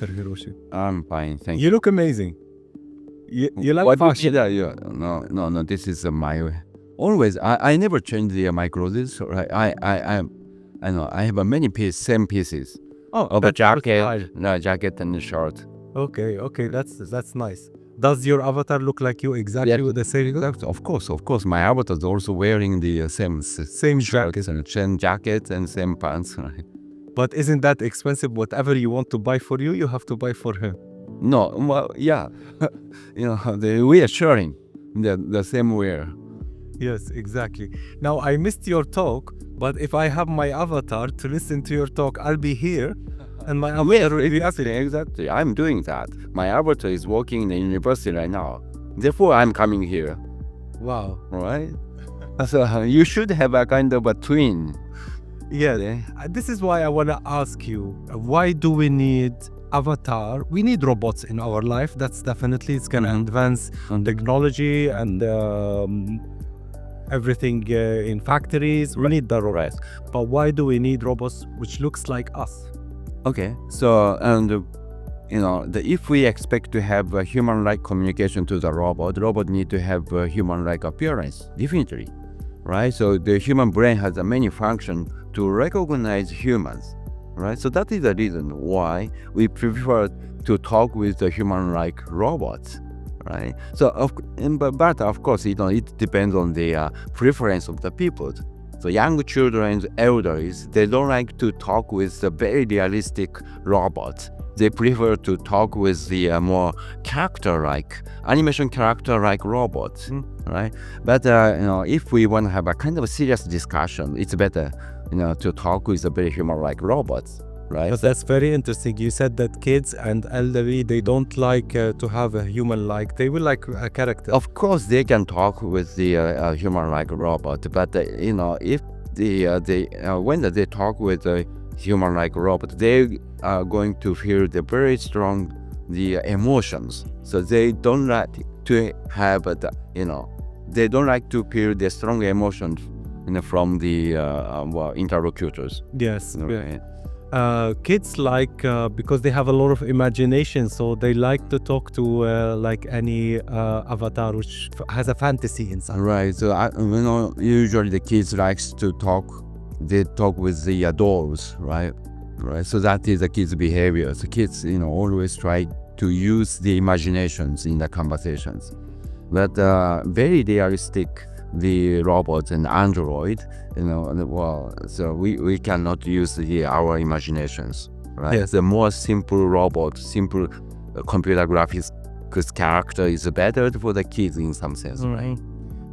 Mr. Hiroshi? I'm fine, thank you. You look amazing. You like What fashion? Yeah. No. This is my always. I never change my clothes. Right? I know. I have many same pieces. Oh, Of a that's your style. jacket, no jacket and shirt. Okay, that's nice. Does your avatar look like you exactly Yeah. with the same Of course. My avatar is also wearing the same jacket? and same jacket and same pants. Right? But isn't that expensive? Whatever you want to buy for you, you have to buy for him. No, well, yeah, we are sharing the same wear. Yes, exactly. Now, I missed your talk, but if I have my avatar to listen to your talk, I'll be here. And my avatar will be Exactly. I'm doing that. My avatar is working in the university right now. Therefore, I'm coming here. Wow. Right? So you should have a kind of a twin. Yeah. Yeah. This is why I want to ask you, why do we need avatar? We need robots in our life. That's definitely, it's going to advance technology and everything in factories. We need the robots. But why do we need robots which looks like us? Okay. So, and if we expect to have a human-like communication to the robot need to have a human-like appearance, definitely, right? So the human brain has a many function to recognize humans, right? So that is the reason why we prefer to talk with the human-like robots, right? So, but of course, it depends on the preference of the people. So young children, elders, they don't like to talk with the very realistic robots. They prefer to talk with the more animation character-like robots, right? But if we want to have a kind of a serious discussion, it's better, to talk with the very human-like robots, right? But that's very interesting. You said that kids and elderly, they don't like to have a human-like. They will like a character. Of course, they can talk with the human-like robot, but if when they talk with a human-like robot, they are going to feel the very strong emotions. So they don't like to have they don't like to feel the strong emotions from the interlocutors. Yes. Okay. Kids like because they have a lot of imagination, so they like to talk to like any avatar which has a fantasy inside. Right. So usually the kids likes to talk. They talk with the dolls, right? So that is the kids' behavior. So kids, always try to use the imaginations in the conversations. But very realistic, the robots and android, so we cannot use our imaginations, right? Yes. The more simple robot, simple computer graphics character is better for the kids in some sense, right?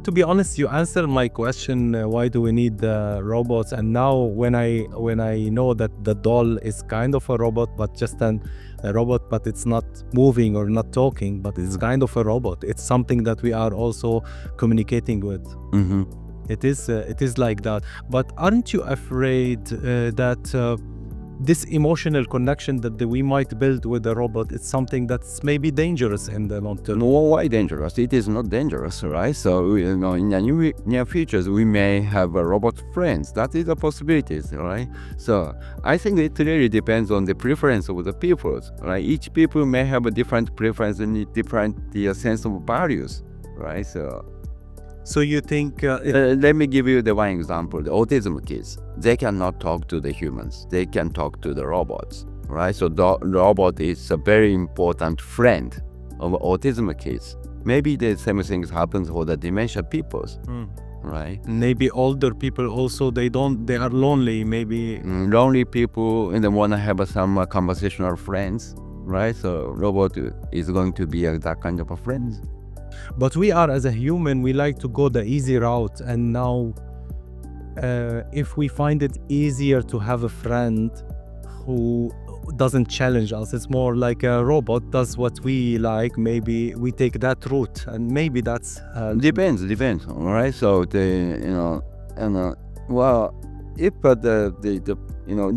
To be honest, you answered my question, why do we need robots? And now when I know that the doll is kind of a robot, but just a robot, but it's not moving or not talking, but it's kind of a robot. It's something that we are also communicating with. Mm-hmm. It is like that. But aren't you afraid that this emotional connection that we might build with the robot is something that's maybe dangerous in the long term? No, why dangerous? It is not dangerous, right? So, in the near futures, we may have robot friends. That is a possibility, right? So, I think it really depends on the preference of the people, right? Each people may have a different preference and different sense of values, right? So you think... let me give you the one example. The autism kids, they cannot talk to the humans. They can talk to the robots, right? So the robot is a very important friend of autism kids. Maybe the same things happens for the dementia peoples, right? Maybe older people also, they are lonely, maybe. Lonely people and they want to have some conversational friends, right? So robot is going to be that kind of a friend. But we are, as a human, we like to go the easy route. And now, if we find it easier to have a friend who doesn't challenge us, it's more like a robot does what we like, maybe we take that route. And maybe that's... Depends, all right? So, if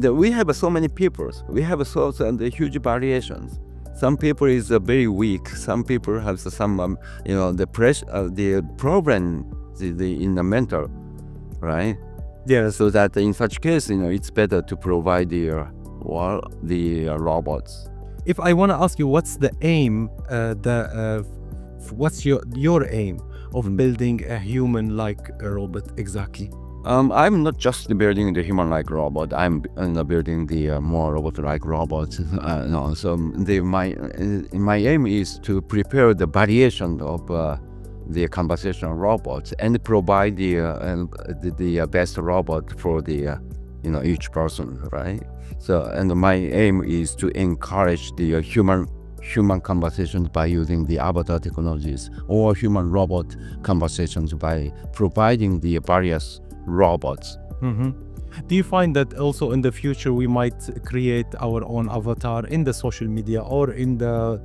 we have so many people, we have the huge variations. Some people is very weak. Some people have some, the pressure, the problem, in the mental, right? Yeah. So that in such case, it's better to provide the robots. If I want to ask you, what's the aim? What's your aim of building a human-like robot exactly? I'm not just building the human-like robot. I'm building the more robot-like robots. No, so my aim is to prepare the variation of the conversational robots and provide the best robot for the each person, right? So, and my aim is to encourage the human conversations by using the avatar technologies, or human robot conversations by providing the various robots. Do you find that also in the future we might create our own avatar in the social media or in the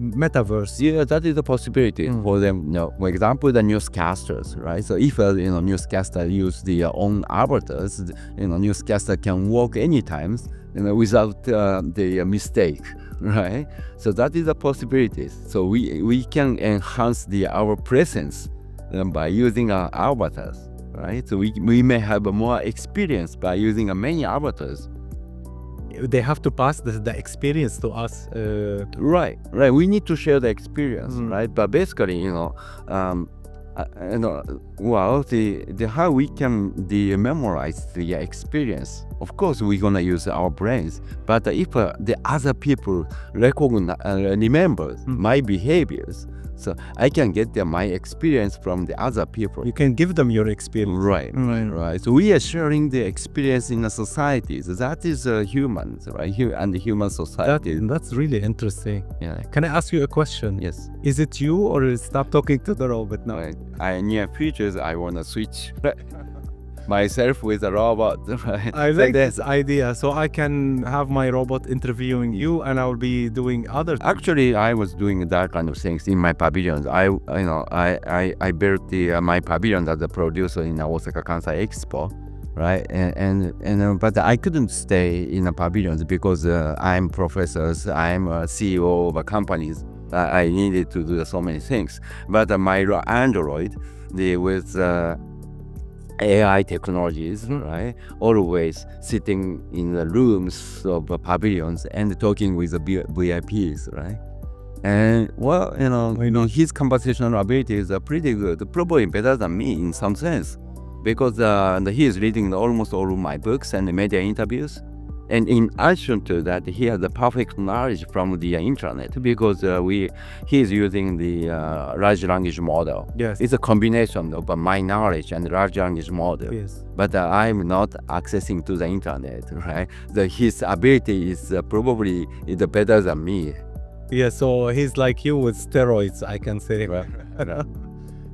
metaverse? Yeah, that is a possibility for them. For example, the newscasters, right? So if newscaster use their own avatars, newscaster can work anytime, without the mistake, right? So that is a possibility. So we can enhance our presence by using our avatars. Right, so we may have more experience by using many avatars. They have to pass the experience to us. Right. We need to share the experience, right? But basically, well, the how we can memorize the experience. Of course, we're gonna use our brains. But if the other people remember my behaviors, so I can get my experience from the other people. You can give them your experience. Right. So we are sharing the experience in a society. So that is humans, right? And the human society. That's really interesting. Yeah. Can I ask you a question? Yes. Is it you, or stop talking to the robot now? In near futures, I want to switch myself with a robot. Right? I like this idea. So I can have my robot interviewing you, and I will be doing other things. Actually, I was doing that kind of things in my pavilions. I built my pavilion as a producer in Osaka Kansai Expo, right? But I couldn't stay in the pavilions because I'm professors. I'm a CEO of companies. I needed to do so many things. But my Android, with AI technologies, right? Always sitting in the rooms of pavilions and talking with the VIPs, right? And his conversational abilities are pretty good, probably better than me in some sense, because he is reading almost all of my books and media interviews. And in addition to that, he has the perfect knowledge from the internet, because he is using the large language model. Yes. It's a combination of my knowledge and large language model. Yes. But I'm not accessing to the internet, right? His ability is probably better than me. Yeah, so he's like you with steroids, I can say. Right.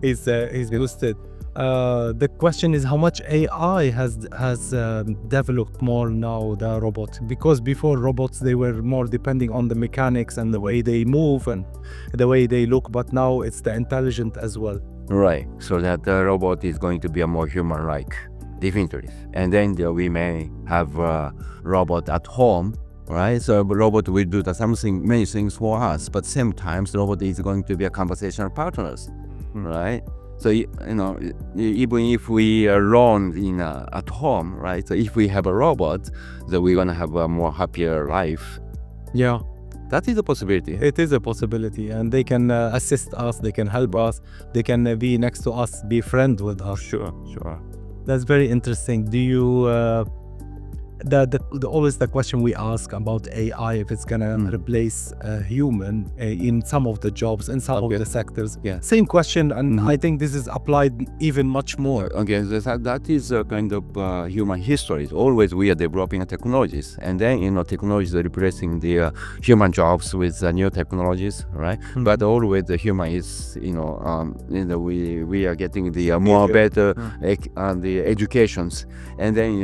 He's boosted. The question is how much AI has developed more now, the robot, because before robots, they were more depending on the mechanics and the way they move and the way they look, but now it's the intelligent as well. Right, so that the robot is going to be a more human-like, definitely. And then we may have a robot at home, right? So robot will do many things for us, but same times robot is going to be a conversational partners, right? So even if we are alone at home, right? So if we have a robot, then we're gonna have a more happier life. Yeah, that is a possibility. It is a possibility, and they can assist us. They can help us. They can be next to us, be friend with us. Sure. That's very interesting. Do you? Always the question we ask about AI, if it's gonna replace a human in some of the jobs, in some of the sectors. Yeah. Same question, and I think this is applied even much more. Okay, that is a kind of human history. Always we are developing technologies, and then technologies are replacing the human jobs with new technologies, right? But always the human is we are getting the more better the educations, and then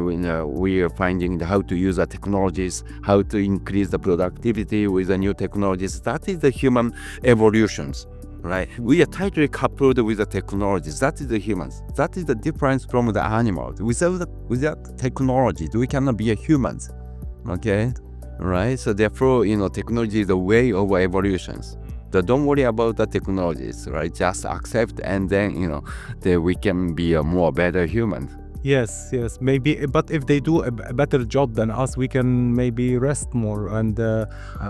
we are finding how to use the technologies, how to increase the productivity with the new technologies. That is the human evolutions, right? We are tightly coupled with the technologies. That is the humans. That is the difference from the animals. Without technology, we cannot be a humans, okay? Right? So therefore, technology is the way of evolutions. So don't worry about the technologies, right? Just accept, and then, we can be a more better human. Yes, yes, maybe. But if they do a better job than us, we can maybe rest more and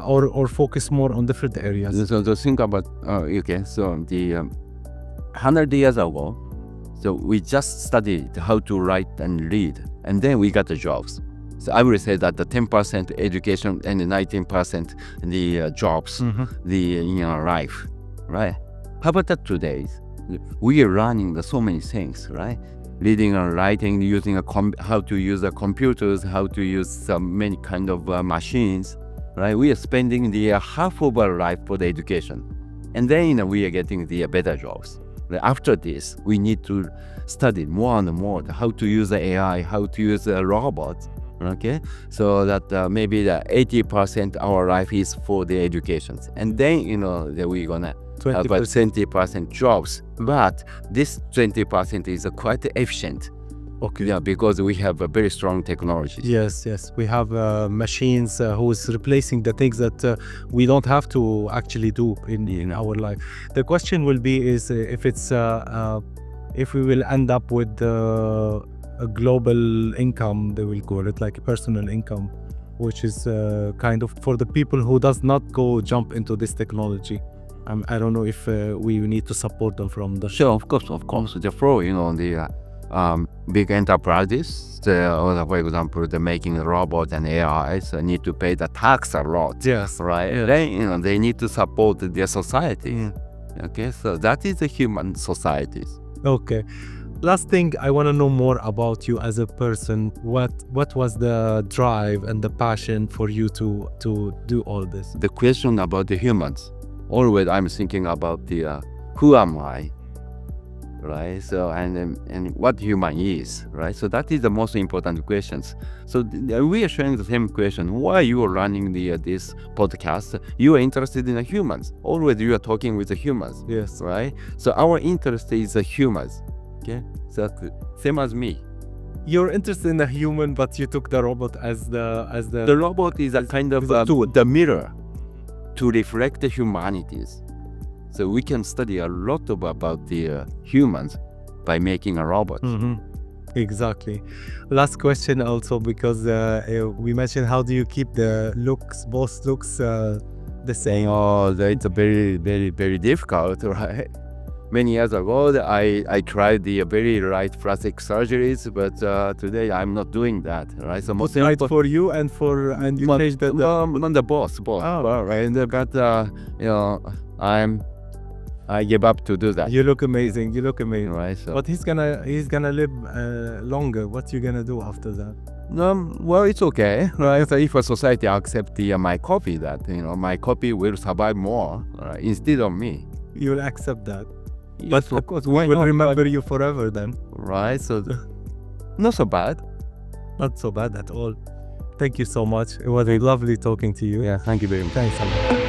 or focus more on different areas. So think about okay. So the 100 years ago, so we just studied how to write and read, and then we got the jobs. So I would say that the 10% education and the 19% the jobs, the life, right? How about that today? We are running so many things, right? Reading and writing, using how to use the computers, how to use many kind of machines, right? We are spending the half of our life for the education, and then we are getting the better jobs. After this, we need to study more and more how to use the AI, how to use the robots. Okay, so that maybe the 80% our life is for the education, and then that we're gonna have 20% jobs. But this 20% is quite efficient. Okay. Yeah, because we have a very strong technology. Yes, yes. We have machines who's replacing the things that we don't have to actually do in our life. The question will be is if it's if we will end up with a global income, they will call it, like a personal income, which is kind of for the people who does not go jump into this technology. I don't know if we need to support them from the Sure, of course. Therefore, the big enterprises, or for example, the making robots and AIs need to pay the tax a lot. Yes, right. Yes. Then they need to support their society. Okay, so that is the human societies. Okay. Last thing, I want to know more about you as a person. What was the drive and the passion for you to do all this? The question about the humans, always I'm thinking about the who am I, right? So and what human is, right? So that is the most important questions. So we are sharing the same question. Why you are running this podcast? You are interested in the humans. Always you are talking with the humans. Yes. Right. So our interest is the humans. Okay, so same as me. You're interested in the human, but you took the robot as The robot is a kind of tool. the mirror to reflect the humanities. So we can study a lot about the humans by making a robot. Exactly. Last question also, because we mentioned, how do you keep the both looks the same? Oh, it's a very, very, very difficult, right? Many years ago, I tried the very right plastic surgeries, but today I'm not doing that, right? So most right for you and you changed the boss. Oh. Right? But I give up to do that. You look amazing. You look amazing. Right. So. But he's gonna live longer. What you gonna do after that? Well, it's okay, right? So if a society accepts my copy, that my copy will survive more, right, instead of me. You'll accept that. But of course, why we'll not? remember you forever then. Right. So not so bad. Not so bad at all. Thank you so much. It was lovely talking to you. Yeah. Thank you very much. Thanks a lot.